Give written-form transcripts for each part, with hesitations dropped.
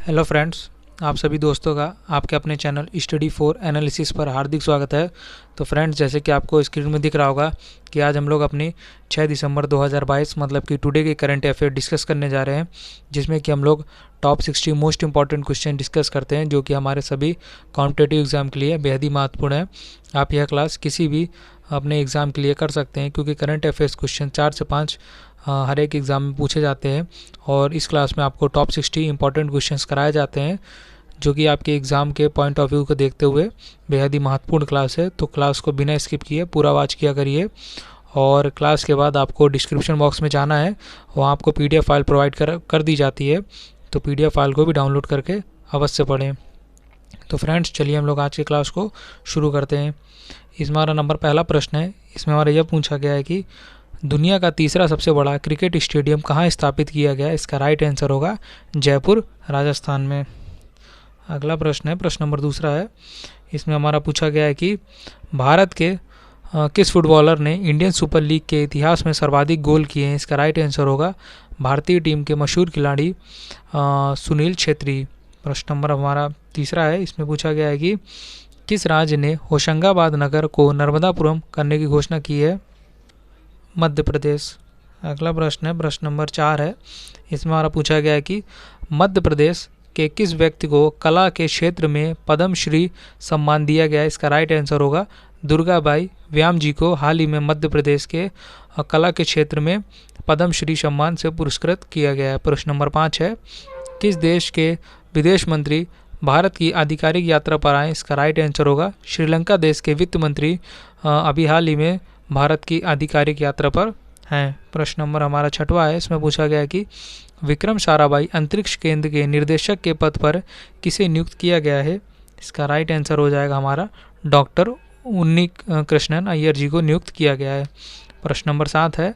Hello friends, आप सभी दोस्तों का आपके अपने चैनल स्टडी फॉर एनालिसिस पर हार्दिक स्वागत है। तो फ्रेंड्स, जैसे कि आपको स्क्रीन में दिख रहा होगा कि आज हम लोग अपनी 6 दिसंबर 2022 मतलब कि टुडे के करंट अफेयर डिस्कस करने जा रहे हैं, जिसमें कि हम लोग top 60 most important question discuss करते हैं, जो कि हमारे सभी कॉम्पिटेटिव एग्जाम के लिए बेहद ही महत्वपूर्ण है। आप यह क्लास किसी भी अपने एग्ज़ाम के लिए कर सकते हैं, क्योंकि करंट अफेयर्स क्वेश्चन 4 से 5 हर एक एग्ज़ाम में पूछे जाते हैं। और इस क्लास में आपको टॉप 60 इंपॉर्टेंट क्वेश्चंस कराए जाते हैं, जो कि आपके एग्ज़ाम के पॉइंट ऑफ व्यू को देखते हुए बेहद ही महत्वपूर्ण क्लास है। तो क्लास को बिना स्किप किए पूरा वॉच किया करिए। और क्लास के बाद आपको डिस्क्रिप्शन बॉक्स में जाना है, वहाँ आपको PDF फाइल प्रोवाइड कर दी जाती है, तो PDF फाइल को भी डाउनलोड करके अवश्य पढ़ें। तो फ्रेंड्स, चलिए हम लोग आज की क्लास को शुरू करते हैं। इसमें हमारा नंबर पहला प्रश्न है। इसमें हमारा यह पूछा गया है कि दुनिया का तीसरा सबसे बड़ा क्रिकेट स्टेडियम कहाँ स्थापित किया गया है। इसका राइट आंसर होगा जयपुर, राजस्थान में। अगला प्रश्न है, प्रश्न नंबर दूसरा है। इसमें हमारा पूछा गया है कि भारत के किस फुटबॉलर ने इंडियन सुपर लीग के इतिहास में सर्वाधिक गोल किए हैं। इसका राइट आंसर होगा भारतीय टीम के मशहूर खिलाड़ी सुनील छेत्री। प्रश्न नंबर हमारा तीसरा है। इसमें पूछा गया है कि किस राज्य ने होशंगाबाद नगर को नर्मदापुरम करने की घोषणा की है। मध्य प्रदेश। अगला प्रश्न है, प्रश्न नंबर 4 है। इसमें हमारा पूछा गया है कि मध्य प्रदेश के किस व्यक्ति को कला के क्षेत्र में पद्मश्री सम्मान दिया गया है। इसका राइट आंसर होगा दुर्गाबाई व्याम जी को हाल ही में मध्य प्रदेश के कला के क्षेत्र में पद्मश्री सम्मान से पुरस्कृत किया गया है। प्रश्न नंबर 5 है। किस देश के विदेश मंत्री भारत की आधिकारिक यात्रा पर आए। इसका राइट आंसर होगा श्रीलंका देश के वित्त मंत्री अभी हाल ही में भारत की आधिकारिक यात्रा पर हैं। प्रश्न नंबर हमारा 6वां है। इसमें पूछा गया है कि विक्रम साराभाई अंतरिक्ष केंद्र के निर्देशक के पद पर किसे नियुक्त किया गया है। इसका राइट आंसर हो जाएगा हमारा डॉक्टर उन्नी कृष्णन अय्यर जी को नियुक्त किया गया है। प्रश्न नंबर 7 है।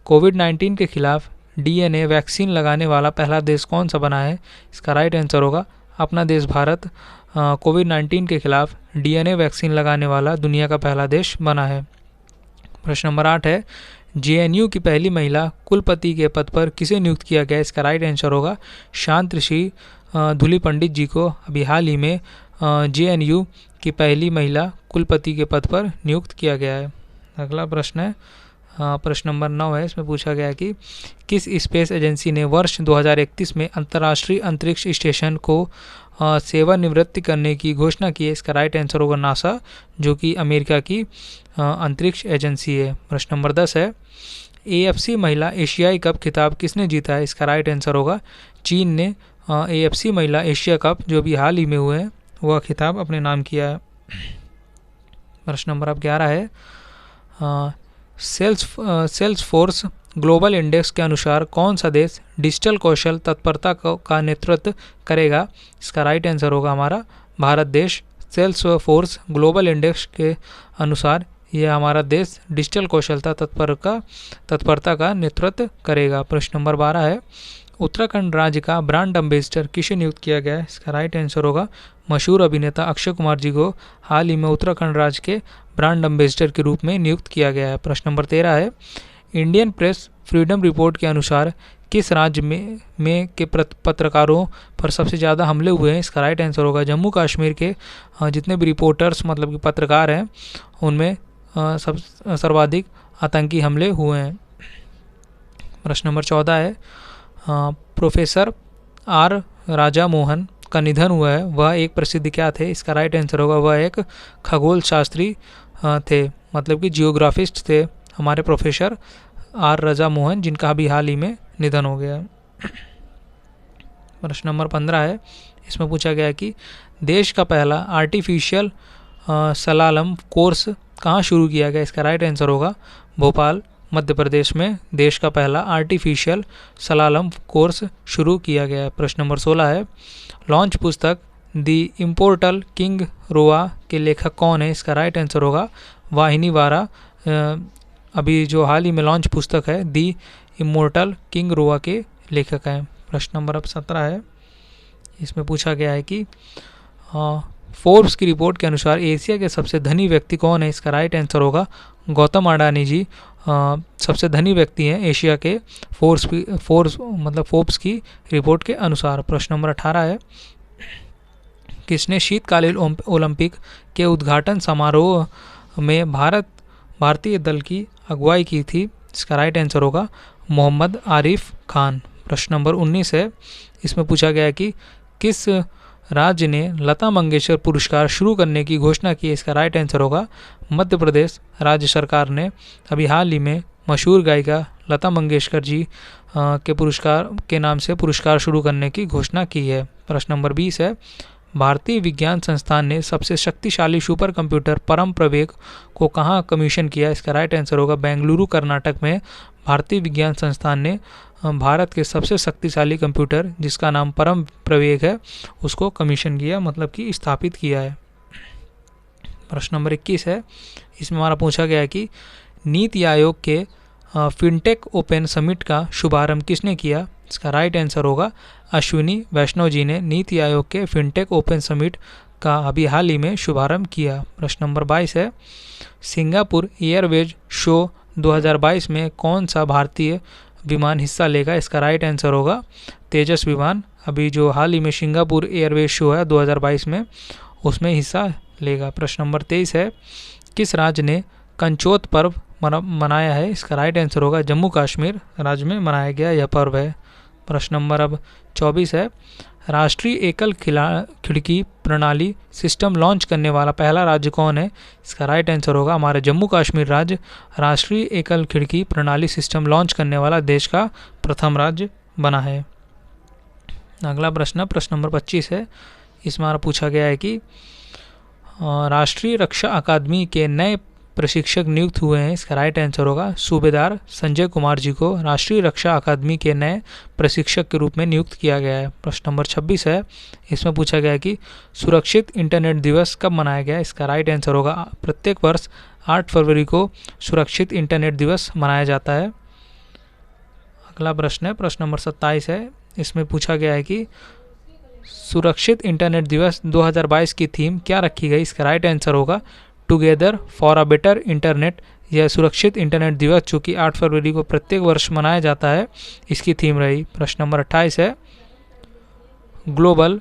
कोविड-19 के खिलाफ DNA वैक्सीन लगाने वाला पहला देश कौन सा बना है। इसका राइट आंसर होगा अपना देश भारत कोविड-19 के खिलाफ DNA वैक्सीन लगाने वाला दुनिया का पहला देश बना है। प्रश्न नंबर 8 है। JNU की पहली महिला कुलपति के पद पर किसे नियुक्त किया गया। इसका राइट आंसर होगा शांतऋषि धुली पंडित जी को अभी हाल ही में JNU की पहली महिला कुलपति के पद पर नियुक्त किया गया है। अगला प्रश्न है, प्रश्न नंबर 9 है। इसमें पूछा गया कि किस स्पेस एजेंसी ने वर्ष 2031 में अंतर्राष्ट्रीय अंतरिक्ष स्टेशन को सेवानिवृत्ति करने की घोषणा की है। इसका राइट आंसर होगा नासा, जो कि अमेरिका की अंतरिक्ष एजेंसी है। प्रश्न नंबर 10 है। AFC महिला एशियाई कप खिताब किसने जीता है। इसका राइट आंसर होगा चीन ने AFC महिला एशिया कप जो भी हाल ही में हुए हैं वह खिताब अपने नाम किया है। प्रश्न नंबर 11 है। सेल्सफोर्स ग्लोबल इंडेक्स के अनुसार कौन सा देश डिजिटल कौशल तत्परता का नेतृत्व करेगा। इसका राइट आंसर होगा हमारा भारत देश। सेल्सफोर्स ग्लोबल इंडेक्स के अनुसार यह हमारा देश डिजिटल कौशलता तत्परता का नेतृत्व करेगा। प्रश्न नंबर 12 है। उत्तराखंड राज्य का ब्रांड एम्बेसडर किसे नियुक्त किया गया है। इसका राइट आंसर होगा मशहूर अभिनेता अक्षय कुमार जी को हाल ही में उत्तराखंड राज्य के ब्रांड एम्बेसडर के रूप में नियुक्त किया गया है। प्रश्न नंबर 13 है। इंडियन प्रेस फ्रीडम रिपोर्ट के अनुसार किस राज्य में के पत्रकारों पर सबसे ज़्यादा हमले हुए हैं। इसका राइट आंसर होगा जम्मू कश्मीर के जितने भी रिपोर्टर्स मतलब कि पत्रकार हैं उनमें सर्वाधिक आतंकी हमले हुए हैं। प्रश्न नंबर 14 है। प्रोफेसर R राजा मोहन का निधन हुआ है, वह एक प्रसिद्ध क्या थे। इसका राइट आंसर होगा वह एक खगोल शास्त्री थे, मतलब कि जियोग्राफिस्ट थे हमारे प्रोफेसर R राजा मोहन, जिनका अभी हाल ही में निधन हो गया। प्रश्न नंबर 15 है। इसमें पूछा गया कि देश का पहला आर्टिफिशियल सलालम कोर्स कहाँ शुरू किया गया। इसका राइट आंसर होगा भोपाल, मध्य प्रदेश में देश का पहला आर्टिफिशियल सलालम कोर्स शुरू किया गया है। प्रश्न नंबर 16 है। लॉन्च पुस्तक द इम्पोर्टल किंग रोआ के लेखक कौन है। इसका राइट आंसर होगा वाहिनी वारा, अभी जो हाल ही में लॉन्च पुस्तक है द इमोर्टल किंग रोआ के लेखक हैं। प्रश्न नंबर 17 है। इसमें पूछा गया है कि फोर्ब्स की रिपोर्ट के अनुसार एशिया के सबसे धनी व्यक्ति कौन है? इसका राइट आंसर होगा गौतम अडानी जी सबसे धनी व्यक्ति हैं एशिया के फोर्ब्स की रिपोर्ट के अनुसार। प्रश्न नंबर 18 है, किसने शीतकालीन ओलंपिक के उद्घाटन समारोह में भारतीय दल की अगुवाई की थी? इसका राइट आंसर होगा मोहम्मद आरिफ खान। प्रश्न नंबर 19 है, इसमें पूछा गया है कि किस राज्य ने लता मंगेशकर पुरस्कार शुरू करने की घोषणा की है? इसका राइट आंसर होगा मध्य प्रदेश राज्य सरकार ने अभी हाल ही में मशहूर गायिका लता मंगेशकर जी के पुरस्कार के नाम से पुरस्कार शुरू करने की घोषणा की है। प्रश्न नंबर 20 है, भारतीय विज्ञान संस्थान ने सबसे शक्तिशाली सुपर कंप्यूटर परम प्रवेग को कहाँ कमीशन किया? इसका राइट आंसर होगा बेंगलुरु कर्नाटक में भारतीय विज्ञान संस्थान ने भारत के सबसे शक्तिशाली कंप्यूटर जिसका नाम परम प्रवेग है उसको कमीशन किया, मतलब कि स्थापित किया है। प्रश्न नंबर 21 है, इसमें हमारा पूछा गया है कि NITI Aayog K fintech open summit का शुभारंभ किसने किया? इसका राइट आंसर होगा अश्विनी वैष्णव जी ने NITI Aayog K fintech open summit का अभी हाल ही में शुभारंभ किया। प्रश्न नंबर 22 है, सिंगापुर एयरवेज शो 2022 में कौन सा भारतीय विमान हिस्सा लेगा? इसका राइट आंसर होगा तेजस विमान। अभी जो हाल ही में सिंगापुर एयरवेज शो है 2022 में उसमें हिस्सा लेगा। प्रश्न नंबर 23 है, किस राज्य ने कंचोत पर्व मनाया है? इसका राइट आंसर होगा जम्मू कश्मीर राज्य में मनाया गया यह पर्व है। प्रश्न नंबर अब 24 है, राष्ट्रीय एकल खिड़की प्रणाली सिस्टम लॉन्च करने वाला पहला राज्य कौन है? इसका राइट आंसर होगा हमारा जम्मू कश्मीर राज्य राष्ट्रीय एकल खिड़की प्रणाली सिस्टम लॉन्च करने वाला देश का प्रथम राज्य बना है। अगला प्रश्न नंबर 25 है, इसमें हमारा पूछा गया है कि राष्ट्रीय रक्षा अकादमी के नए प्रशिक्षक नियुक्त हुए हैं। इसका राइट आंसर होगा सूबेदार संजय कुमार जी को राष्ट्रीय रक्षा अकादमी के नए प्रशिक्षक के रूप में नियुक्त किया गया है। प्रश्न नंबर 26 है, इसमें पूछा गया है कि सुरक्षित इंटरनेट दिवस कब मनाया गया? इसका राइट आंसर होगा प्रत्येक वर्ष 8 फरवरी को सुरक्षित इंटरनेट दिवस मनाया जाता है। अगला प्रश्न है प्रश्न नंबर 27 है, इसमें पूछा गया है कि सुरक्षित इंटरनेट दिवस 2022 की थीम क्या रखी गई? इसका राइट आंसर होगा together for a better internet. यह सुरक्षित इंटरनेट दिवस जो कि 8 फरवरी को प्रत्येक वर्ष मनाया जाता है इसकी थीम रही। प्रश्न नंबर 28 है, ग्लोबल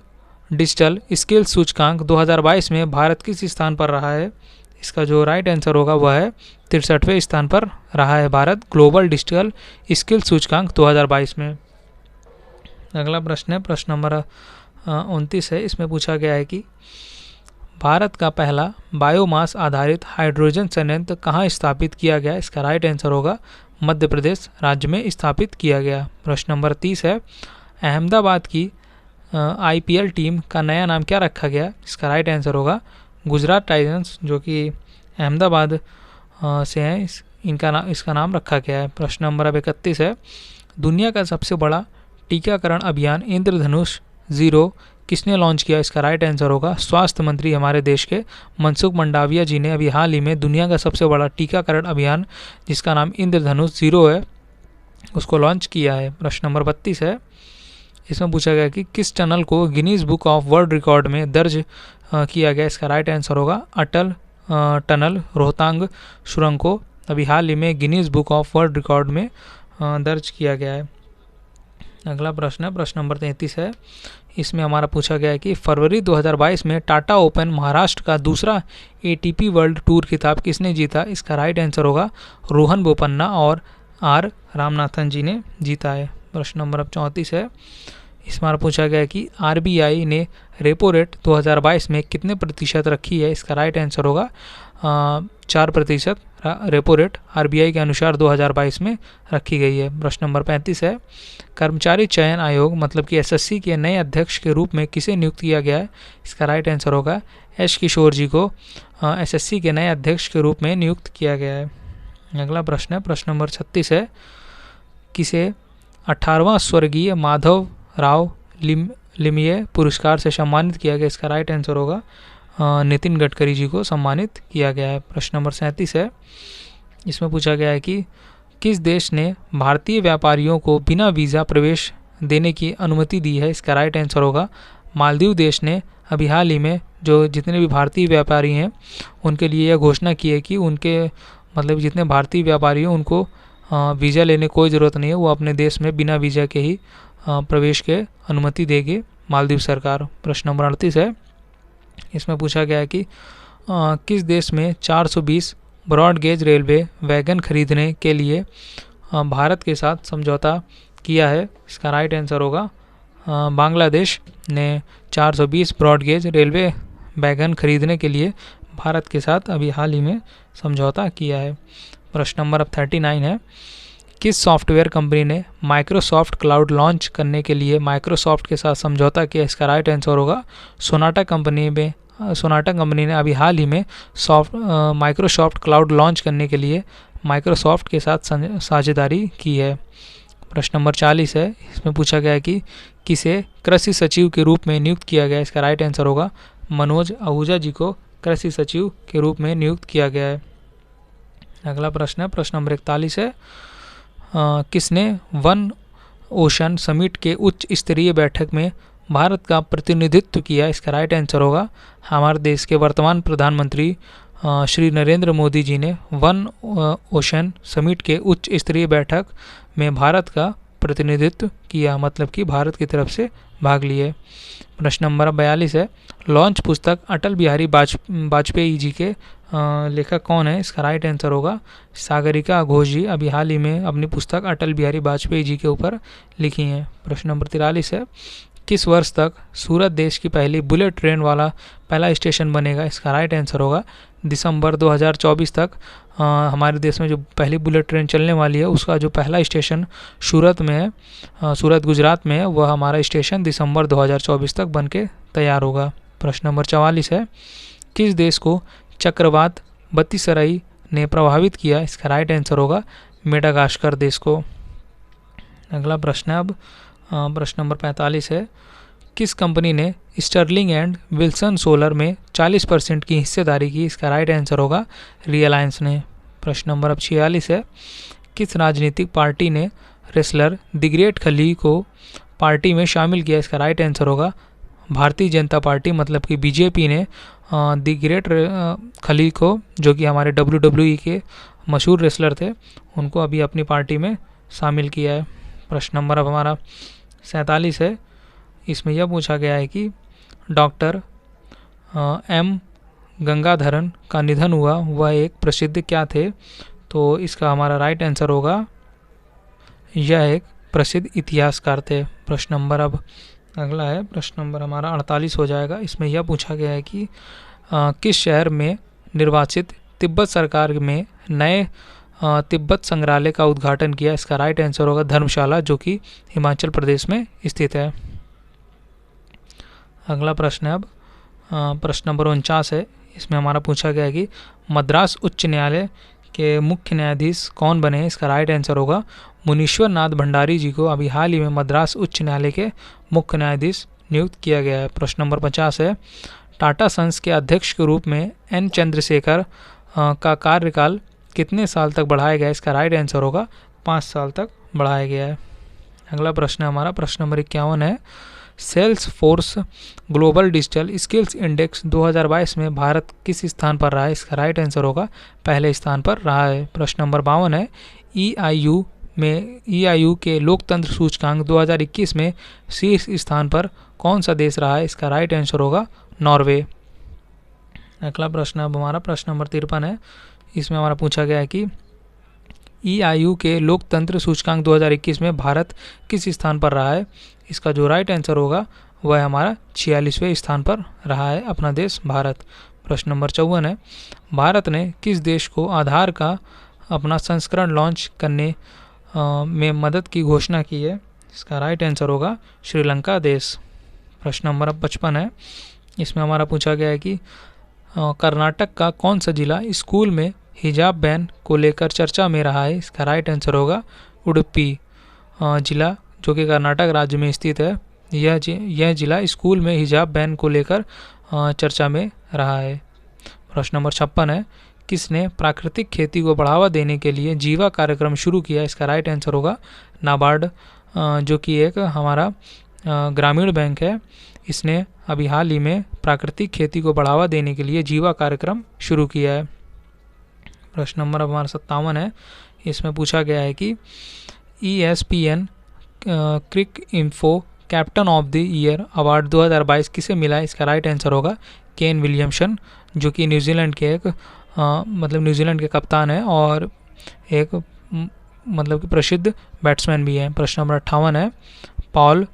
डिजिटल स्किल सूचकांक 2022 में भारत किस स्थान पर रहा है? इसका जो राइट आंसर होगा वह है 63वें स्थान पर रहा है भारत ग्लोबल डिजिटल स्किल सूचकांक 2022 में। अगला प्रश्न है प्रश्न नंबर 29 है, इसमें पूछा गया है कि भारत का पहला बायोमास आधारित हाइड्रोजन संयंत्र कहाँ स्थापित किया गया? इसका राइट आंसर होगा मध्य प्रदेश राज्य में स्थापित किया गया। प्रश्न नंबर 30 है, अहमदाबाद की IPL टीम का नया नाम क्या रखा गया? इसका राइट आंसर होगा गुजरात टाइटंस जो कि अहमदाबाद से हैं इसका नाम रखा गया है। प्रश्न नंबर अब 31 है, दुनिया का सबसे बड़ा टीकाकरण अभियान इंद्रधनुष 0 किसने लॉन्च किया? इसका राइट आंसर होगा स्वास्थ्य मंत्री हमारे देश के मनसुख मंडाविया जी ने अभी हाल ही में दुनिया का सबसे बड़ा टीकाकरण अभियान जिसका नाम इंद्रधनुष 0 है उसको लॉन्च किया है। प्रश्न नंबर 32 है, इसमें पूछा गया कि किस टनल को Guinness book of world record में दर्ज किया गया? इसका राइट आंसर होगा अटल टनल रोहतांग सुरंग को अभी हाल ही में Guinness book of world record में दर्ज किया गया है। अगला प्रश्न है प्रश्न नंबर 33 है, इसमें हमारा पूछा गया है कि फरवरी 2022 में टाटा ओपन महाराष्ट्र का दूसरा ATP वर्ल्ड टूर खिताब किसने जीता? इसका राइट आंसर होगा रोहन बोपन्ना और R रामनाथन जी ने जीता है। प्रश्न नंबर अब 34 है, इसमें हमारा पूछा गया है कि RBI ने रेपो रेट 2022 में कितने प्रतिशत रखी है? इसका राइट आंसर होगा 4% रेपो रेट RBI के अनुसार 2022 में रखी गई है। प्रश्न नंबर 35 है, कर्मचारी चयन आयोग मतलब कि SSC के नए अध्यक्ष के रूप में किसे नियुक्त किया गया है? इसका राइट आंसर होगा H किशोर जी को SSC के नए अध्यक्ष के रूप में नियुक्त किया गया है। अगला प्रश्न है प्रश्न नंबर 36 है, किसे 18वां स्वर्गीय माधव राव लिमये पुरस्कार से सम्मानित किया गया? इसका राइट आंसर होगा नितिन गडकरी जी को सम्मानित किया गया है। प्रश्न नंबर 37 है, इसमें पूछा गया है कि किस देश ने भारतीय व्यापारियों को बिना वीज़ा प्रवेश देने की अनुमति दी है? इसका राइट आंसर होगा मालदीव देश ने अभी हाल ही में जो जितने भी भारतीय व्यापारी हैं उनके लिए यह घोषणा की है कि उनके मतलब जितने भारतीय व्यापारी हैं उनको वीज़ा लेने कोई ज़रूरत नहीं है, वो अपने देश में बिना वीज़ा के ही प्रवेश के अनुमति देगी मालदीव सरकार। प्रश्न नंबर 38 है, इसमें पूछा गया है कि किस देश में 420 ब्रॉड गेज रेलवे वैगन खरीदने के लिए भारत के साथ समझौता किया है? इसका राइट आंसर होगा बांग्लादेश ने 420 ब्रॉड गेज रेलवे वैगन खरीदने के लिए भारत के साथ अभी हाल ही में समझौता किया है। प्रश्न नंबर अब 39 है, किस सॉफ्टवेयर कंपनी ने माइक्रोसॉफ्ट क्लाउड लॉन्च करने के लिए माइक्रोसॉफ्ट के साथ समझौता किया? इसका राइट आंसर होगा सोनाटा कंपनी ने अभी हाल ही में माइक्रोसॉफ्ट क्लाउड लॉन्च करने के लिए माइक्रोसॉफ्ट के साथ साझेदारी की है। प्रश्न नंबर 40 है, इसमें पूछा गया है कि किसे कृषि सचिव के रूप में नियुक्त किया गया? इसका राइट आंसर होगा मनोज आहूजा जी को कृषि सचिव के रूप में नियुक्त किया गया है। अगला प्रश्न है, प्रश्न नंबर 41 है, किसने वन ओशन समिट के उच्च स्तरीय बैठक में भारत का प्रतिनिधित्व किया? इसका राइट आंसर होगा हमारे देश के वर्तमान प्रधानमंत्री श्री नरेंद्र मोदी जी ने वन ओशन समिट के उच्च स्तरीय बैठक में भारत का प्रतिनिधित्व किया, मतलब कि भारत की तरफ से भाग लिए। प्रश्न नंबर 42 है, लॉन्च पुस्तक अटल बिहारी वाजपेयी जी के लेखक कौन है? इसका राइट आंसर होगा सागरिका घोष जी अभी हाल ही में अपनी पुस्तक अटल बिहारी वाजपेयी जी के ऊपर लिखी हैं। प्रश्न नंबर 43 है, किस वर्ष तक सूरत देश की पहली बुलेट ट्रेन वाला पहला स्टेशन बनेगा? इसका राइट आंसर होगा दिसंबर 2024 तक हमारे देश में जो पहली बुलेट ट्रेन चलने वाली है उसका जो पहला स्टेशन सूरत में है, सूरत गुजरात में है, वह हमारा स्टेशन दिसंबर 2024 तक बन के तैयार होगा। प्रश्न नंबर 44 है, किस देश को चक्रवात बत्तीसराई ने प्रभावित किया? इसका राइट आंसर होगा मेडागास्कर देश को। अगला प्रश्न है अब प्रश्न नंबर 45 है, किस कंपनी ने स्टर्लिंग एंड विल्सन सोलर में 40% की हिस्सेदारी की? इसका राइट आंसर होगा रिलायंस ने। प्रश्न नंबर अब 46 है, किस राजनीतिक पार्टी ने रेसलर द ग्रेट खली को पार्टी में शामिल किया? इसका राइट आंसर होगा भारतीय जनता पार्टी, मतलब कि बीजेपी ने द ग्रेट खली को, जो कि हमारे WWE के मशहूर रेसलर थे, उनको अभी अपनी पार्टी में शामिल किया है। प्रश्न नंबर अब हमारा 47 है, इसमें यह पूछा गया है कि डॉक्टर एम गंगाधरन का निधन हुआ, वह एक प्रसिद्ध क्या थे? तो इसका हमारा राइट आंसर होगा यह एक प्रसिद्ध इतिहासकार थे। प्रश्न नंबर अब अगला है, प्रश्न नंबर हमारा 48 हो जाएगा। इसमें यह पूछा गया है कि किस शहर में निर्वाचित तिब्बत सरकार में नए तिब्बत संग्रहालय का उद्घाटन किया? इसका राइट आंसर होगा धर्मशाला, जो कि हिमाचल प्रदेश में स्थित है। अगला प्रश्न है अब प्रश्न नंबर 49 है, इसमें हमारा पूछा गया है कि मद्रास उच्च न्यायालय के मुख्य न्यायाधीश कौन बने? इसका राइट आंसर होगा मुनीश्वर नाथ भंडारी जी को अभी हाल ही में मद्रास उच्च न्यायालय के मुख्य न्यायाधीश नियुक्त किया गया है। प्रश्न नंबर 50 है, टाटा सन्स के अध्यक्ष के रूप में एन चंद्रशेखर का कार्यकाल कितने साल तक बढ़ाया गया? इसका राइट आंसर होगा 5 साल तक बढ़ाया गया है। अगला प्रश्न हमारा प्रश्न नंबर 51 है, Salesforce global digital skills index 2022 में भारत किस स्थान पर रहा है? इसका राइट आंसर होगा पहले स्थान पर रहा है। प्रश्न नंबर 52 है, EIU के लोकतंत्र सूचकांक 2021 में शीर्ष स्थान पर कौन सा देश रहा है? इसका राइट आंसर होगा नॉर्वे। अगला प्रश्न अब हमारा प्रश्न नंबर 53 है, इसमें हमारा पूछा गया है कि EIU के लोकतंत्र सूचकांक 2021 में भारत किस स्थान पर रहा है? इसका जो राइट आंसर होगा वह हमारा 46वें स्थान पर रहा है अपना देश भारत। प्रश्न नंबर 54 है, भारत ने किस देश को आधार का अपना संस्करण लॉन्च करने में मदद की घोषणा की है? इसका राइट आंसर होगा श्रीलंका देश। प्रश्न नंबर 55 है, इसमें हमारा पूछा गया है कि कर्नाटक का कौन सा जिला स्कूल में हिजाब बैन को लेकर चर्चा में रहा है? इसका राइट आंसर होगा उडुपी जिला, जो कि कर्नाटक राज्य में स्थित है। यह जिला स्कूल में हिजाब बैन को लेकर चर्चा में रहा है। प्रश्न नंबर 56 है, किसने प्राकृतिक खेती को बढ़ावा देने के लिए जीवा कार्यक्रम शुरू किया? इसका राइट आंसर होगा नाबार्ड, जो कि एक हमारा ग्रामीण बैंक है। इसने अभी हाल ही में प्राकृतिक खेती को बढ़ावा देने के लिए जीवा कार्यक्रम शुरू किया है। प्रश्न नंबर अब हमारा 57 है। इसमें पूछा गया है कि ESPN Cricinfo captain of the year award 2022 किसे मिला? इसका राइट आंसर होगा केन विलियमसन, जो कि न्यूजीलैंड के एक न्यूजीलैंड के कप्तान है और एक मतलब कि प्रसिद्ध बैट्समैन भी है। प्रश्न नंबर 58 है। पॉल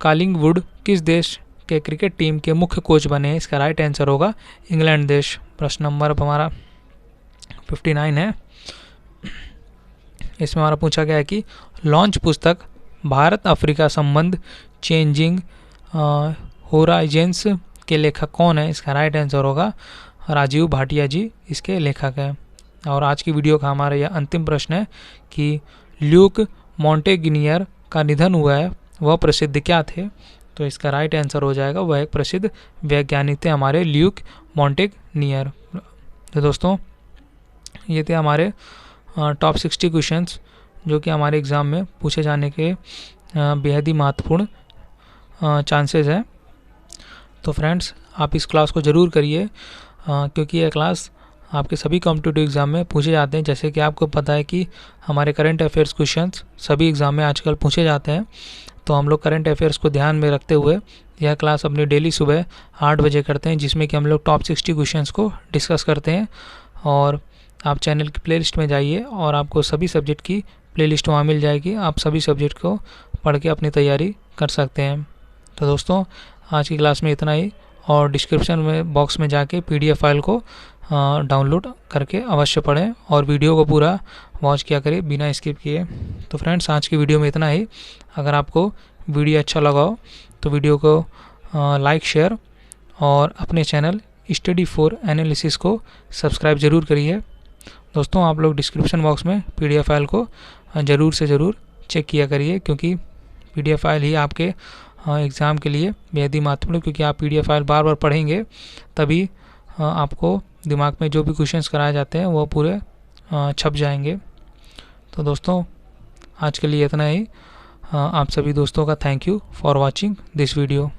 कॉलिंगवुड किस देश के क्रिकेट टीम के मुख्य कोच बने हैं? इसका राइट आंसर होगा इंग्लैंड देश। प्रश्न नंबर अब हमारा 59 है। इसमें हमारा पूछा गया है कि लॉन्च पुस्तक भारत अफ्रीका संबंध चेंजिंग होराइजेंस के लेखक कौन है? इसका राइट आंसर होगा राजीव भाटिया जी इसके लेखक हैं। और आज की वीडियो का हमारा यह अंतिम प्रश्न है कि ल्यूक मॉन्टेगिनियर का निधन हुआ है, वह प्रसिद्ध क्या थे? तो इसका राइट आंसर हो जाएगा वह एक प्रसिद्ध वैज्ञानिक थे हमारे ल्यूक मॉन्टेगिनियर। तो दोस्तों ये थे हमारे टॉप 60 क्वेश्चंस जो कि हमारे एग्ज़ाम में पूछे जाने के बेहद ही महत्वपूर्ण चांसेस है। तो फ्रेंड्स आप इस क्लास को ज़रूर करिए क्योंकि यह क्लास आपके सभी कॉम्पिटिटिव एग्ज़ाम में पूछे जाते हैं। जैसे कि आपको पता है कि हमारे करंट अफेयर्स क्वेश्चंस सभी एग्ज़ाम में आजकल पूछे जाते हैं, तो हम लोग करंट अफेयर्स को ध्यान में रखते हुए यह क्लास अपनी डेली सुबह 8 बजे करते हैं, जिसमें कि हम लोग टॉप 60 क्वेश्चंस को डिस्कस करते हैं। और आप चैनल की प्लेलिस्ट में जाइए और आपको सभी सब्जेक्ट की प्लेलिस्ट वहाँ मिल जाएगी। आप सभी सब्जेक्ट को पढ़ के अपनी तैयारी कर सकते हैं। तो दोस्तों आज की क्लास में इतना ही, और डिस्क्रिप्शन में बॉक्स में जाके PDF फाइल को डाउनलोड करके अवश्य पढ़ें और वीडियो को पूरा वॉच किया करें बिना स्किप किए। तो फ्रेंड्स आज की वीडियो में इतना ही। अगर आपको वीडियो अच्छा लगा हो तो वीडियो को लाइक शेयर और अपने चैनल स्टडी फॉर एनालिसिस को सब्सक्राइब ज़रूर करिए। दोस्तों आप लोग डिस्क्रिप्शन बॉक्स में PDF फाइल को ज़रूर से ज़रूर चेक किया करिए, क्योंकि PDF फाइल ही आपके एग्ज़ाम के लिए बेहद ही महत्वपूर्ण, क्योंकि आप PDF फाइल बार बार पढ़ेंगे तभी आपको दिमाग में जो भी क्वेश्चंस कराए जाते हैं वो पूरे छप जाएंगे। तो दोस्तों आज के लिए इतना ही। आप सभी दोस्तों का thank you for watching this video.